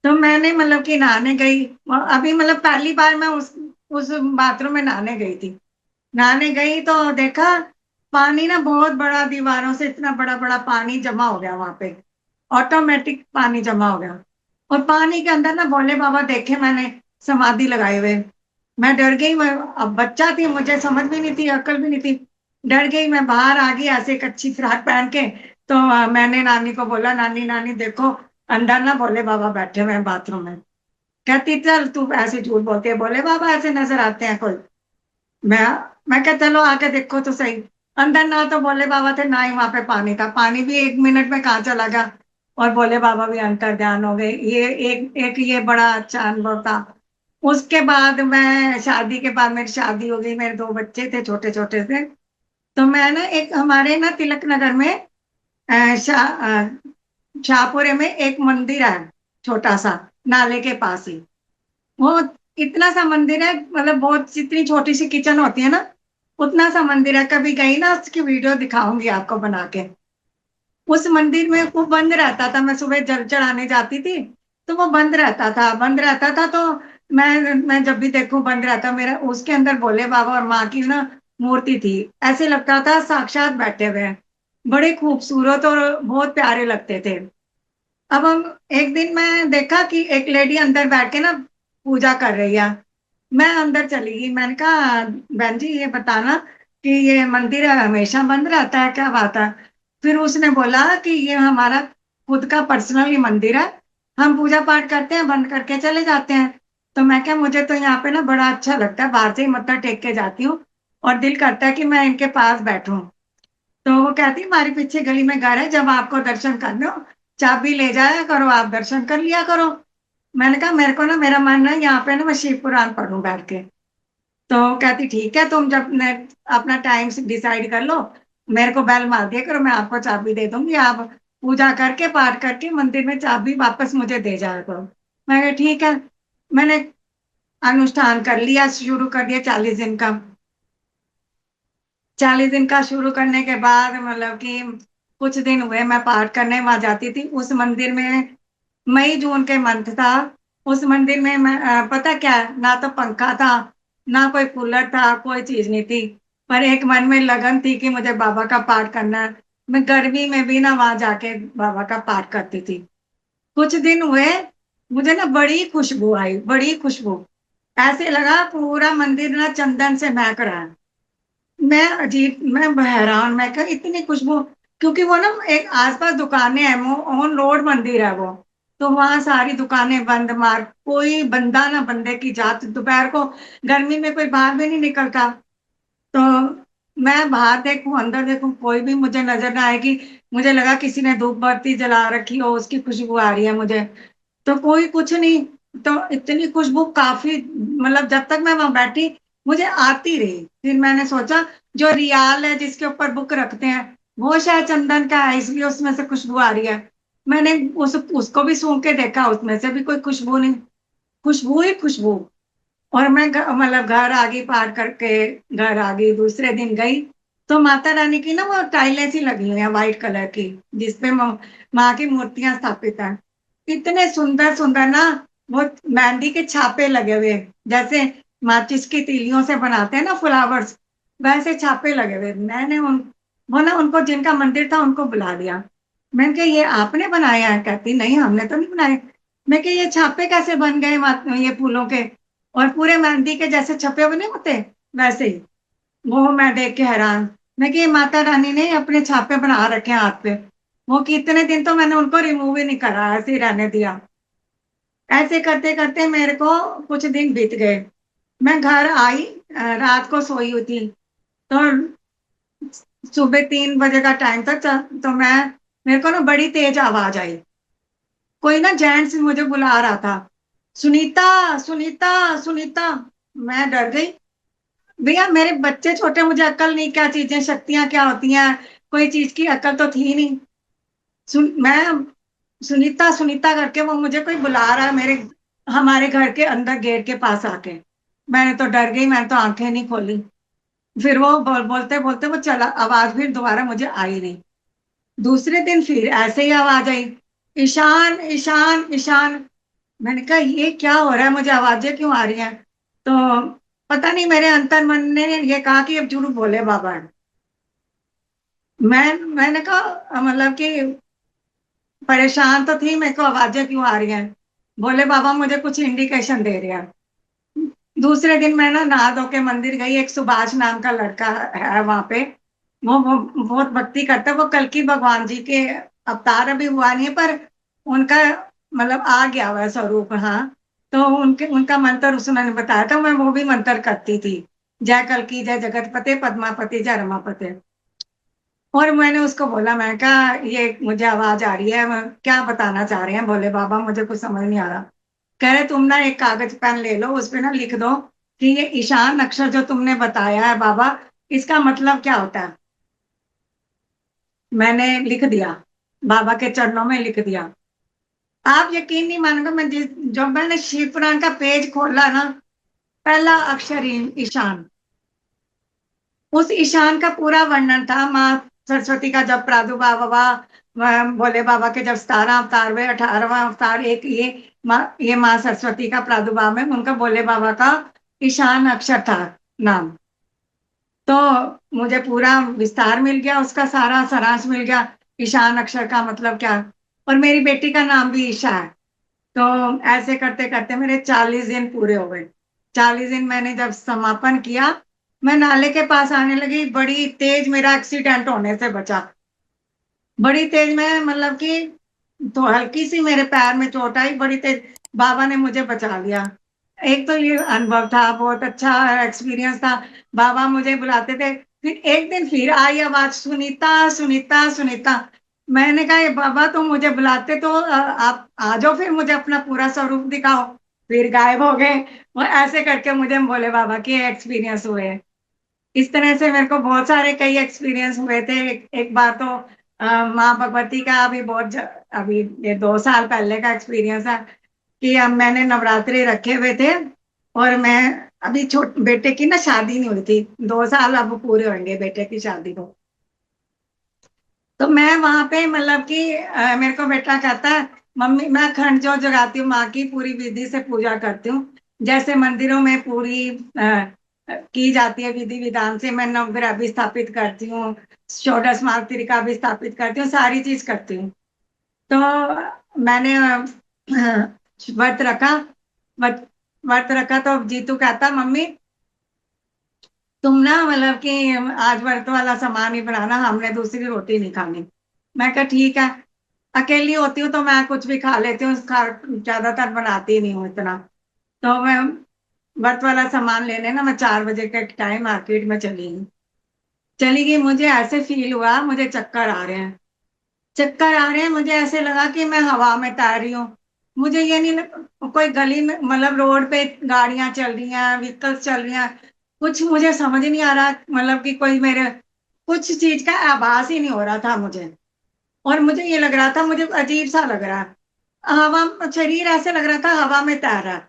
तो मैंने मतलब कि नहाने गई, अभी मतलब पहली बार मैं उस बाथरूम में नहाने गई थी। नहाने गई तो देखा पानी ना बहुत बड़ा, दीवारों से इतना बड़ा बड़ा पानी जमा हो गया वहां पे। ऑटोमेटिक पानी जमा हो गया। और पानी के अंदर ना भोले बाबा देखे मैंने, समाधि लगाए हुए। मैं डर गई। मैं अब बच्चा थी, मुझे समझ भी नहीं थी, अकल भी नहीं थी। डर गई, मैं बाहर आ गई ऐसे एक अच्छी फ्रॉक पहन के। तो मैंने नानी को बोला, नानी नानी देखो, अंदर ना भोले बाबा बैठे हुए हैं बाथरूम में। कहती चल तू ऐसे झूठ बोलती है, भोले बाबा ऐसे नजर आते हैं कोई? मैं मैं क्या, चलो आके देखो तो सही। अंदर ना तो भोले बाबा थे, ना ही वहां पे पानी था। पानी भी 1 मिनट में कहाँ चला गया, और भोले बाबा भी अंतर ध्यान हो गए। ये एक एक ये बड़ा अच्छा अनुभव था। उसके बाद मैं शादी के बाद, मेरी शादी हो गई, मेरे 2 बच्चे थे, छोटे छोटे थे। तो मैं ना, एक हमारे ना तिलक नगर में शाहपुरे में एक मंदिर है, छोटा सा, नाले के पास ही। वो इतना सा मंदिर है, मतलब बहुत, जितनी छोटी सी किचन होती है ना, उतना सा मंदिर है। कभी गई ना, उसकी वीडियो दिखाऊंगी आपको बना के। उस मंदिर में वो बंद रहता था, मैं सुबह जल चढ़ाने जाती थी तो वो बंद रहता था, बंद रहता था। तो मैं जब भी देखूं बंद रहता मेरा। उसके अंदर भोले बाबा और माँ की ना मूर्ति थी। ऐसे लगता था साक्षात बैठे हुए हैं। बड़े खूबसूरत और बहुत प्यारे लगते थे। अब हम, एक दिन मैं देखा कि एक लेडी अंदर बैठ के ना पूजा कर रही है। मैं अंदर चली गई, मैंने कहा बहन जी ये बताना कि ये मंदिर हमेशा बंद रहता है, क्या बात है? फिर उसने बोला कि ये हमारा खुद का पर्सनल ही मंदिर है, हम पूजा पाठ करते हैं, बंद करके चले जाते हैं। तो मैं क्या, मुझे तो यहाँ पे ना बड़ा अच्छा लगता है, बाहर से ही मत्था टेक के जाती हूँ और दिल करता है कि मैं इनके पास बैठूं। तो वो कहती, हमारे पीछे गली में घर है, जब आपको दर्शन करने हो चाबी ले जाया करो, आप दर्शन कर लिया करो। मैंने कहा मेरे को ना, मेरा मन है यहाँ पे ना मैं शिव पुराण पढूं बैठ के। तो कहती ठीक है, तुम जब अपना टाइम डिसाइड कर लो, मेरे को बेल मार दिया करो, मैं आपको चाबी दे दूंगी, आप पूजा करके पाठ करके मंदिर में चाबी वापस मुझे दे जाया करो। मैं कहा ठीक है। मैंने अनुष्ठान कर लिया, शुरू कर दिया 40 दिन का। 40 दिन का शुरू करने के बाद मतलब कि कुछ दिन हुए, मैं पाठ करने वहां जाती थी उस मंदिर में। मई जून के मंथ था। उस मंदिर में मैं पता क्या है, ना तो पंखा था, ना कोई कूलर था, कोई चीज नहीं थी। पर एक मन में लगन थी कि मुझे बाबा का पाठ करना है। मैं गर्मी में भी ना वहां जाके बाबा का पाठ करती थी। कुछ दिन हुए, मुझे ना बड़ी खुशबू आई, बड़ी खुशबू। ऐसे लगा पूरा मंदिर ना चंदन से महक रहा है। मैं अजीब, मैं हैरान, मैं कहा इतनी खुशबू। क्योंकि वो ना एक आसपास दुकानें हैं, वो ऑन रोड मंदिर है वो। तो वहां सारी दुकानें बंद, मार कोई बंदा ना बंदे की जात। दोपहर को गर्मी में कोई बाहर भी नहीं निकलता। तो मैं बाहर देखूं अंदर देखूं, कोई भी मुझे नजर ना आएगी। मुझे लगा किसी ने धूप बत्ती जला रखी हो, उसकी खुशबू आ रही है मुझे। तो कोई कुछ नहीं। तो इतनी खुशबू काफी, मतलब जब तक मैं वहां बैठी मुझे आती रही। फिर मैंने सोचा जो रियाल है जिसके ऊपर बुक रखते हैं, वो शायद चंदन का है, इसलिए उसमें से खुशबू आ रही है। मैंने उसको भी सूंघ के देखा, उसमें से भी कोई खुशबू नहीं। खुशबू ही खुशबू। और मैं मतलब घर आ गई, पार करके घर आ गई। दूसरे दिन गई तो माता रानी की ना वो टाइलें सी लगी हुई है व्हाइट कलर की, जिसपे माँ की मूर्तियां स्थापित है। इतने सुंदर सुंदर ना, वो मेहंदी के छापे लगे हुए, जैसे माचिस की तीलियों से बनाते हैं ना फ्लावर्स, वैसे छापे लगे हुए। मैंने वो ना, उनको जिनका मंदिर था उनको बुला लिया। मैंने कहा ये आपने बनाया है? कहती नहीं, हमने तो नहीं बनाए। मैं कहा ये छापे कैसे बन गए, ये फूलों के? और पूरे मेहंदी के जैसे छपे हुए नहीं होते, वैसे ही। वो मैं देख के हैरान। मैं कि ये माता रानी ने अपने छापे बना रखे हैं हाथ पे। वो कितने दिन तो मैंने उनको रिमूव ही नहीं करा, ऐसे ही रहने दिया। ऐसे करते करते मेरे को कुछ दिन बीत गए। मैं घर आई, रात को सोई हुई थी। तो सुबह 3 बजे का टाइम था। तो मेरे को ना बड़ी तेज आवाज आई। कोई ना जेंट्स मुझे बुला रहा था, सुनीता, सुनीता, सुनीता। मैं डर गई। भैया मेरे बच्चे छोटे, मुझे अक्ल नहीं, क्या चीजें, शक्तियां क्या होती हैं, कोई चीज की अक्ल तो थी नहीं। मैं सुनीता सुनीता करके वो मुझे कोई बुला रहा है मेरे, हमारे घर के अंदर गेट के पास आके। मैंने तो डर गई, मैंने तो आंखें नहीं खोली। फिर वो बोलते बोलते वो चला, आवाज फिर दोबारा मुझे आई नहीं। दूसरे दिन फिर ऐसे ही आवाज आई, ईशान ईशान ईशान। मैंने कहा ये क्या हो रहा है, मुझे आवाजें क्यों आ रही हैं? तो पता नहीं, मेरे अंतर मन ने ये कहा कि अब झूठ बोले बाबा है। मैंने कहा मतलब कि परेशान तो थी, मेरे को आवाजें क्यों आ रही हैं? बोले बाबा मुझे कुछ इंडिकेशन दे रहे हैं। दूसरे दिन मैं ना नहा धो के मंदिर गई, एक सुभाष नाम का लड़का है वहां पे। वो बहुत भक्ति करता है, वो कल की भगवान जी के अवतार अभी हुआ नहीं है, पर उनका मतलब आ गया हुआ है स्वरूप। हाँ, तो उनके उनका मंत्र उसने बताया था, मैं वो भी मंत्र करती थी। जय कल की, जय जगतपते पद्मापति, जय रमापते। और मैंने उसको बोला, मैं कहा ये मुझे आवाज आ रही है, क्या बताना चाह रहे हैं? बोले बाबा मुझे कुछ समझ नहीं आ रहा। कह रहे तुम ना एक कागज पेन ले लो, उस पे ना लिख दो कि ये ईशान अक्षर जो तुमने बताया है बाबा, इसका मतलब क्या होता है। मैंने लिख दिया, बाबा के चरणों में लिख दिया। आप यकीन नहीं मानोगे, मैं जब मैंने शिव पुराण का पेज खोला ना, पहला अक्षर ईशान। उस ईशान का पूरा वर्णन था, माँ सरस्वती का जब प्रादुर्भाव हुआ, भोले बाबा के जब 17 अवतार हुए, 18वां अवतार एक ये माँ सरस्वती का प्रादुर्भाव में उनका भोले बाबा का ईशान अक्षर था नाम। तो मुझे पूरा विस्तार मिल गया, उसका सारा सारांश मिल गया, ईशान अक्षर का मतलब क्या। और मेरी बेटी का नाम भी ईशा है। तो ऐसे करते करते मेरे 40 दिन पूरे हो गए। 40 दिन मैंने जब समापन किया, मैं नाले के पास आने लगी, बड़ी तेज मेरा एक्सीडेंट होने से बचा। बड़ी तेज में मतलब कि तो हल्की सी मेरे पैर में चोट आई, बड़ी तेज। बाबा ने मुझे बचा लिया। एक तो ये अनुभव था, बहुत अच्छा एक्सपीरियंस था। बाबा मुझे बुलाते थे। फिर एक दिन फिर आई आवाज, सुनीता सुनीता सुनीता। मैंने कहा "ये बाबा तुम मुझे बुलाते तो आप आ जाओ, फिर मुझे अपना पूरा स्वरूप दिखाओ।" फिर गायब हो गए। वो ऐसे करके मुझे भोले बाबा के एक्सपीरियंस हुए। इस तरह से मेरे को बहुत सारे कई एक्सपीरियंस हुए थे। एक बार तो माँ भगवती का अभी अभी ये 2 साल पहले का एक्सपीरियंस है कि अब मैंने नवरात्रि रखे हुए थे, और मैं अभी छोट बेटे की ना शादी नहीं हुई थी, 2 साल अब पूरे होंगे बेटे की शादी को। तो मैं वहां पे मतलब कि मेरे को बेटा कहता है, मम्मी मैं अखंड जोत जगाती हूँ, माँ की पूरी विधि से पूजा करती हूँ, जैसे मंदिरों में पूरी की जाती है विधि विधान से। मैं नवग्रह भी स्थापित करती हूँ, षोडश मातृका भी स्थापित करती हूँ, सारी चीज करती हूँ। तो मैंने व्रत रखा। व्रत व्रत रखा तो जीतू कहता, मम्मी तुम ना मतलब कि आज व्रत वाला सामान ही बनाना, हमने दूसरी रोटी नहीं खानी। मैं कहा ठीक है। अकेली होती हूँ तो मैं कुछ भी खा लेती हूँ, ज्यादातर बनाती नहीं हूँ इतना। तो मैं व्रत वाला सामान लेने ना मैं 4 बजे के टाइम मार्केट में चली गई। मुझे ऐसे फील हुआ, मुझे चक्कर आ रहे हैं। चक्कर आ रहे हैं, मुझे ऐसे लगा कि मैं हवा में तैर रही हूँ। मुझे ये नहीं कोई गली में मतलब रोड पे गाड़ियां चल रही हैं, व्हीकल्स चल रही हैं, कुछ मुझे समझ नहीं आ रहा, मतलब कि कोई मेरे कुछ चीज का आभास ही नहीं हो रहा था मुझे। और मुझे ये लग रहा था, मुझे अजीब सा लग रहा है। हवा शरीर ऐसे लग रहा था हवा में तैर रहा है,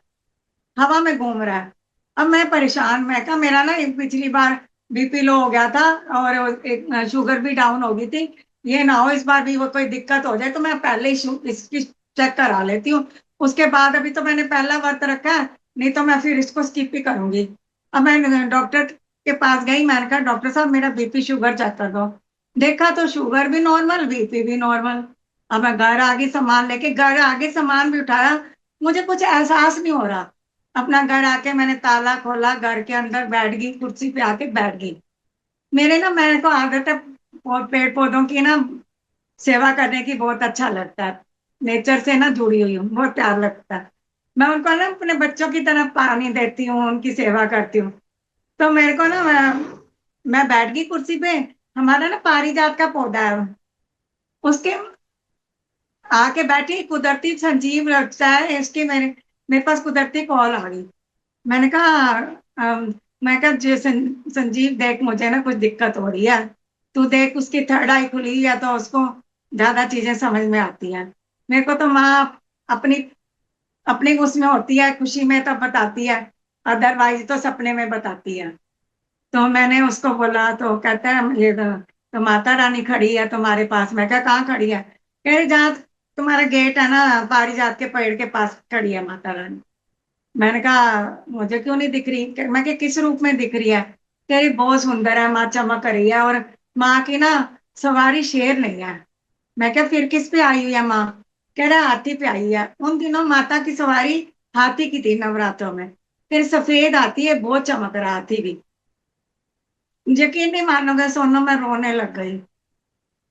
हवा में घूम रहा है। अब मैं परेशान, मैं कहा मेरा ना पिछली बार बीपी लो हो गया था, और एक शुगर भी डाउन हो गई थी। ये ना हो इस बार भी वो कोई दिक्कत हो जाए, तो मैं पहले ही इसकी चेक करा लेती हूँ। उसके बाद अभी तो मैंने पहला व्रत रखा है, नहीं तो मैं फिर इसको स्किप ही करूंगी। अब मैं डॉक्टर के पास गई, मैंने कहा डॉक्टर साहब मेरा बीपी शुगर चेक कर दो। देखा तो शुगर भी नॉर्मल, बीपी भी नॉर्मल। अब मैं घर आ गई, सामान लेके घर आ गई, सामान भी उठाया, मुझे कुछ एहसास नहीं हो रहा। अपना घर आके मैंने ताला खोला, घर के अंदर बैठ गई, कुर्सी पे आके बैठ गई। मेरे को आदत है पेड़ पौधों की ना सेवा करने की, बहुत अच्छा लगता है। नेचर से ना जुड़ी हुई हूँ, बहुत प्यार लगता है। मैं उनको ना अपने बच्चों की तरह पानी देती हूँ, उनकी सेवा करती हूँ। तो मेरे को ना मैं बैठ गई कुर्सी पे। हमारा ना पारिजात का पौधा है, उसके आके बैठी, कुदरती संजीव लगता है इसकी। मेरे पास कुदरती कॉल आ गई। मैंने कहा मैं कहा जे संजीव देख, मुझे ना कुछ दिक्कत हो रही है, तू देख उसकी थर्ड आई खुली है तो उसको ज्यादा चीजें समझ में आती हैं। मेरे को तो माँ अपनी अपनी उसमें होती है खुशी में तब बताती है। अदरवाइज तो सपने में बताती है। तो मैंने उसको बोला तो कहता है ये तो माता रानी खड़ी है तुम्हारे पास। मैं क्या कहाँ खड़ी है? कह रही जहाँ तुम्हारा गेट है ना, पारिजात के पेड़ के पास खड़ी है माता रानी। मैंने कहा मुझे क्यों नहीं दिख रही? मैं कि किस रूप में दिख रही है? कह रही बहुत सुंदर है, माँ चमक रही है, और माँ की ना सवारी शेर नहीं है। मैं क्या फिर किस पे आई हुई है माँ? कह रहा हाथी पे आई है। उन दिनों माता की सवारी हाथी की थी नवरात्रों में। फिर सफेद हाथी है, बहुत चमक रहा हाथी भी। यकीन नहीं मानोगे सोनू, मैं रोने लग गई।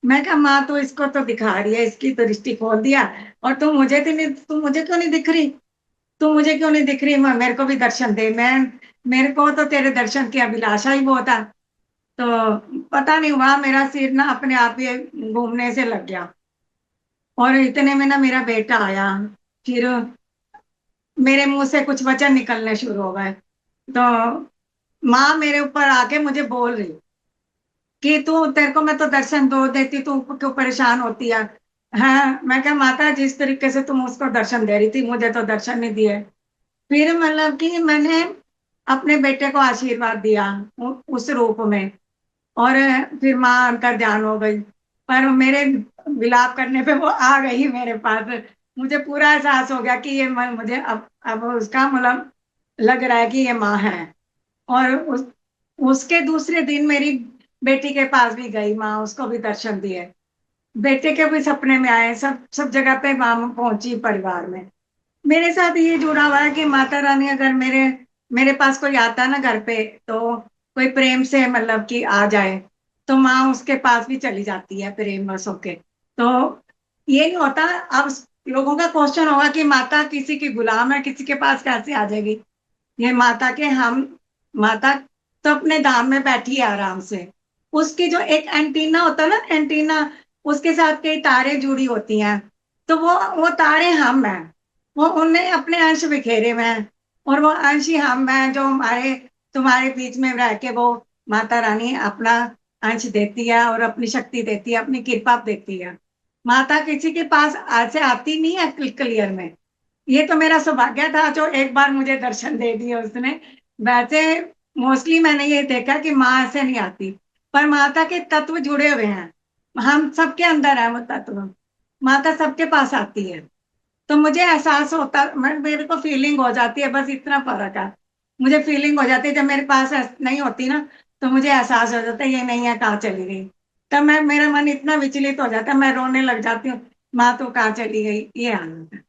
मैं कहा माँ तो इसको तो दिखा रही है, इसकी तो दृष्टि खोल दिया, और तू मुझे क्यों नहीं दिख रही? तू मुझे क्यों नहीं दिख रही? मेरे को भी दर्शन दे। मेरे को तो तेरे दर्शन की अभिलाषा ही बहुत है। तो पता नहीं हुआ, मेरा सिर ना अपने आप ही घूमने से लग गया। और इतने में ना मेरा बेटा आया। फिर मेरे मुंह से कुछ वचन निकलने शुरू हो गए। तो माँ मेरे ऊपर आके मुझे बोल रही कि तू, तेरे को मैं तो दर्शन दो देती, तू क्यों परेशान होती है? हाँ, मैं क्या माता, जिस तरीके से तुम उसको दर्शन दे रही थी मुझे तो दर्शन नहीं दिए। फिर मतलब कि मैंने अपने बेटे को आशीर्वाद दिया उस रूप में। और फिर माँ अंतर ध्यान हो गई। पर मेरे विलाप करने पे वो आ गई मेरे पास। मुझे पूरा एहसास हो गया कि ये मुझे अब उसका मतलब लग रहा है कि ये माँ है। और उसके दूसरे दिन मेरी बेटी के पास भी गई माँ, उसको भी दर्शन दिए। बेटे के भी सपने में आए, सब सब जगह पे माँ पहुंची परिवार में। मेरे साथ ये जुड़ा हुआ है कि माता रानी अगर मेरे मेरे पास कोई आता है ना घर पे, तो कोई प्रेम से मतलब कि आ जाए, तो माँ उसके पास भी चली जाती है प्रेम बस होके। तो ये नहीं होता। अब लोगों का क्वेश्चन होगा कि माता किसी की गुलाम है, किसी के पास कैसे आ जाएगी? ये माता के हम माता तो अपने धाम में बैठी है आराम से। उसकी जो एक एंटीना होता है ना, एंटीना, उसके साथ कई तारे जुड़ी होती हैं। तो वो तारे हम हैं। वो उन्हें अपने अंश बिखेरे हुए हैं, और वो अंश ही हम हैं जो हमारे तुम्हारे बीच में रह के वो माता रानी अपना अंश देती है, और अपनी शक्ति देती है, अपनी कृपा देती है। माता किसी के पास ऐसे आती नहीं है क्लियर में। ये तो मेरा सौभाग्य था जो एक बार मुझे दर्शन दे दिए उसने। वैसे मोस्टली मैंने ये देखा कि माँ ऐसे नहीं आती, पर माता के तत्व जुड़े हुए हैं। हम सबके अंदर है वो तत्व। माता सबके पास आती है। तो मुझे एहसास होता, मेरे को फीलिंग हो जाती है, बस इतना फर्क है। मुझे फीलिंग हो जाती है जब मेरे पास नहीं होती ना, तो मुझे एहसास हो जाता है ये नहीं है, कहाँ चली गई। तब मेरा मन इतना विचलित हो जाता है, मैं रोने लग जाती हूँ। माँ तो कहाँ चली गई, ये हाल होता है।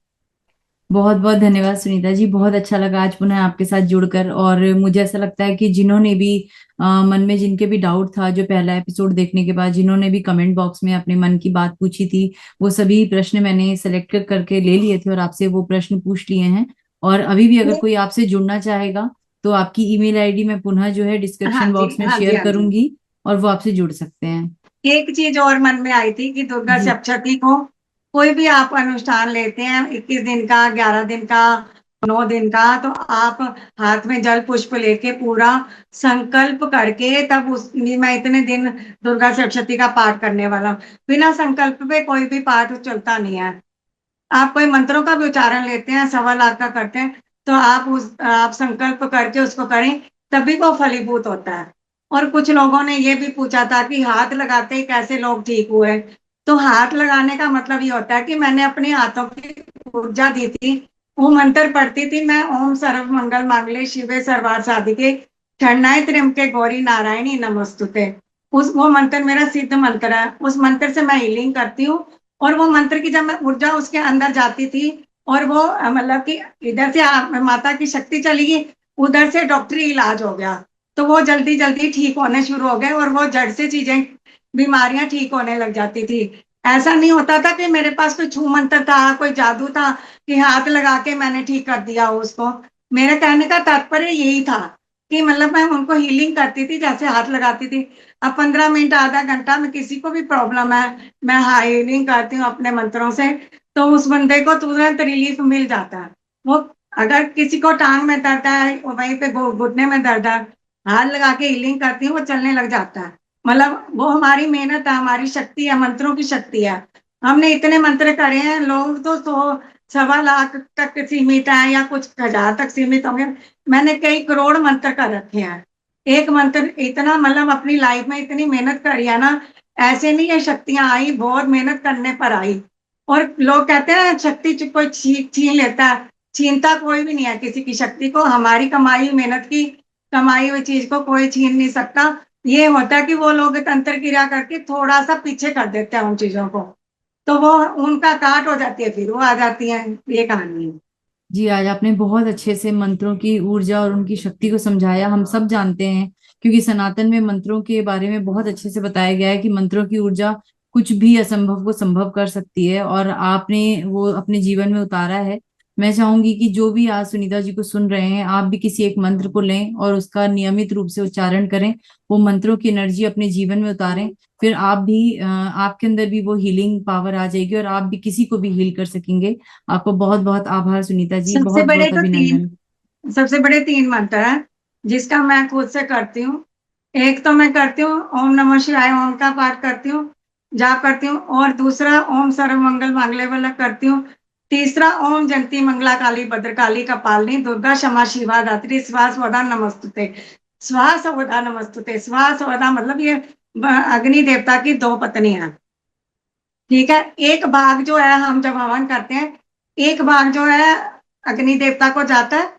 बहुत बहुत धन्यवाद सुनीता जी, बहुत अच्छा लगा आज पुनः आपके साथ जुड़कर। और मुझे ऐसा लगता है कि जिन्होंने भी मन में जिनके भी डाउट था, जो पहला एपिसोड देखने के बाद जिन्होंने भी कमेंट बॉक्स में अपने मन की बात पूछी थी, वो सभी प्रश्न मैंने सेलेक्ट करके ले लिए थे और आपसे वो प्रश्न पूछ लिए हैं। और अभी भी अगर कोई आपसे जुड़ना चाहेगा तो आपकी ईमेल आईडी मैं पुनः जो है हाँ डिस्क्रिप्शन जी, बॉक्स में हाँ जी, शेयर हाँ जी। करूंगी और वो आपसे जुड़ सकते हैं। एक चीज और मन में आई थी कि दुर्गा जी। सप्तशती को कोई भी आप अनुष्ठान लेते हैं, 21 दिन का, 11 दिन का, 9 दिन का, तो आप हाथ में जल पुष्प लेके पूरा संकल्प करके तब उस मैं इतने दिन दुर्गा सप्तशती का पाठ करने वाला हूँ। बिना संकल्प पे कोई भी पाठ चलता नहीं है। आप कोई मंत्रों का भी उच्चारण लेते हैं, 1.25 लाख का करते हैं, तो आप संकल्प करके उसको करें, तभी वो फलीभूत होता है। और कुछ लोगों ने ये भी पूछा था कि हाथ लगाते ही कैसे लोग ठीक हुए? तो हाथ लगाने का मतलब ये होता है कि मैंने अपने हाथों की ऊर्जा दी थी। वो मंत्र पढ़ती थी मैं, ओम सर्व मंगल मांगल्ये शिवे सर्वार्थ साधिके शरणाय त्र्यंबके गौरी नारायणी नमोस्तुते। उस वो मंत्र मेरा सिद्ध मंत्र है। उस मंत्र से मैं हीलिंग करती हूँ। और वो मंत्र की जब मैं ऊर्जा उसके अंदर जाती थी, और वो मतलब कि इधर से माता की शक्ति चली गई, उधर से डॉक्टरी इलाज हो गया। तो वो जल्दी जल्दी ठीक होने शुरू हो गए, और वो जड़ से चीजें, बीमारियां ठीक होने लग जाती थी। ऐसा नहीं होता था कि मेरे पास कोई छू मंत्र था, कोई जादू था कि हाथ लगा के मैंने ठीक कर दिया उसको। मेरे कहने का तात्पर्य यही था कि मतलब मैं उनको हीलिंग करती थी, जैसे हाथ लगाती थी। अब 15 मिनट, आधा घंटा में किसी को भी प्रॉब्लम है, मैं हीलिंग करती हूँ अपने मंत्रों से, तो उस बंदे को तुरंत रिलीफ मिल जाता है। वो अगर किसी को टांग में दर्द है, वहीं पे घुटने में दर्द है, हाथ लगा के हीलिंग करती हूँ, वो चलने लग जाता है। मतलब वो हमारी मेहनत है, हमारी शक्ति है, मंत्रों की शक्ति है। हमने इतने मंत्र करे हैं, लोग तो 1.25 लाख तक सीमित है या कुछ हजार तक सीमित होंगे। मैंने कई करोड़ मंत्र कर रखे हैं। एक मंत्र इतना, मतलब अपनी लाइफ में इतनी मेहनत करी है ना, ऐसे नहीं ये शक्तियां आई, बहुत मेहनत करने पर आई। और लोग कहते हैं शक्ति कोई छीन लेता है, छीनता कोई भी नहीं है किसी की शक्ति को। हमारी कमाई हुई मेहनत की कमाई हुई चीज को कोई छीन नहीं सकता। ये होता है कि वो लोग तंत्र क्रिया करके थोड़ा सा पीछे कर देते हैं उन चीजों को, तो वो उनका काट हो जाती है, फिर वो आ जाती है। ये कहानी है। जी, आज आपने बहुत अच्छे से मंत्रों की ऊर्जा और उनकी शक्ति को समझाया। हम सब जानते हैं क्योंकि सनातन में मंत्रों के बारे में बहुत अच्छे से बताया गया है कि मंत्रों की ऊर्जा कुछ भी असंभव को संभव कर सकती है, और आपने वो अपने जीवन में उतारा है। मैं चाहूंगी कि जो भी आज सुनीता जी को सुन रहे हैं, आप भी किसी एक मंत्र को लें और उसका नियमित रूप से उच्चारण करें, वो मंत्रों की एनर्जी अपने जीवन में उतारें। फिर आप भी आपके अंदर भी वो हीलिंग पावर आ जाएगी और आप भी किसी को भी हील कर सकेंगे। आपको बहुत बहुत आभार सुनीता जी, सबसे बहुत बड़े बहुत तो तीन अभिनंदन। सबसे बड़े 3 मंत्र हैं जिसका मैं खुद से करती हूँ। एक तो मैं करती हूँ ओम नमः शिवाय, ओम का पाठ करती हूँ, जाप करती हूँ। और दूसरा ओम सर्व मंगल मांगल्ये वाला करती हूँ। तीसरा ओम जयंती मंगला काली भद्रकाली कपालिनी दुर्गा क्षमा शिवा धात्री स्वाहा स्वधा नमस्तुते। स्वाहा स्वधा नमस्तुते, स्वाहा स्वधा मतलब ये अग्नि देवता की 2 पत्नियां। ठीक है। एक भाग जो है हम जब हवन करते हैं, एक भाग जो है अग्नि देवता को जाता है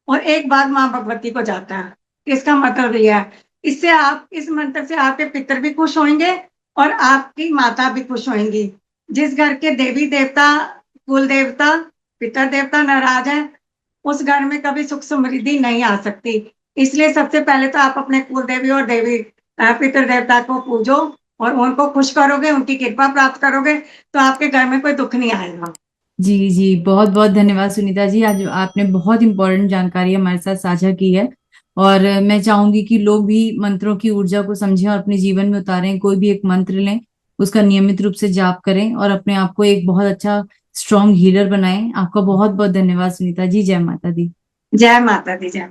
और एक भाग माँ भगवती को जाता है। इसका मतलब यह है, इससे आप इस मंत्र से आपके पितर भी खुश होंगे और आपकी माता भी खुश होंगी। जिस घर के देवी देवता, कुल देवता, पितर देवता नाराज है, उस घर में कभी सुख समृद्धि नहीं आ सकती। इसलिए सबसे पहले तो आप अपने कुल देवी और देवी पितर देवता को पूजो और उनको खुश करोगे, उनकी कृपा प्राप्त करोगे, तो आपके घर में कोई दुख नहीं आएगा। जी जी, बहुत बहुत धन्यवाद सुनीता जी, आज आपने बहुत इंपॉर्टेंट जानकारी हमारे साथ साझा की है। और मैं चाहूंगी कि लोग भी मंत्रों की ऊर्जा को समझें और अपने जीवन में उतारें। कोई भी एक मंत्र लें, उसका नियमित रूप से जाप करें और अपने आप को एक बहुत अच्छा स्ट्रॉन्ग हीलर बनाएं। आपका बहुत बहुत धन्यवाद सुनीता जी। जय माता दी। जय माता दी। जय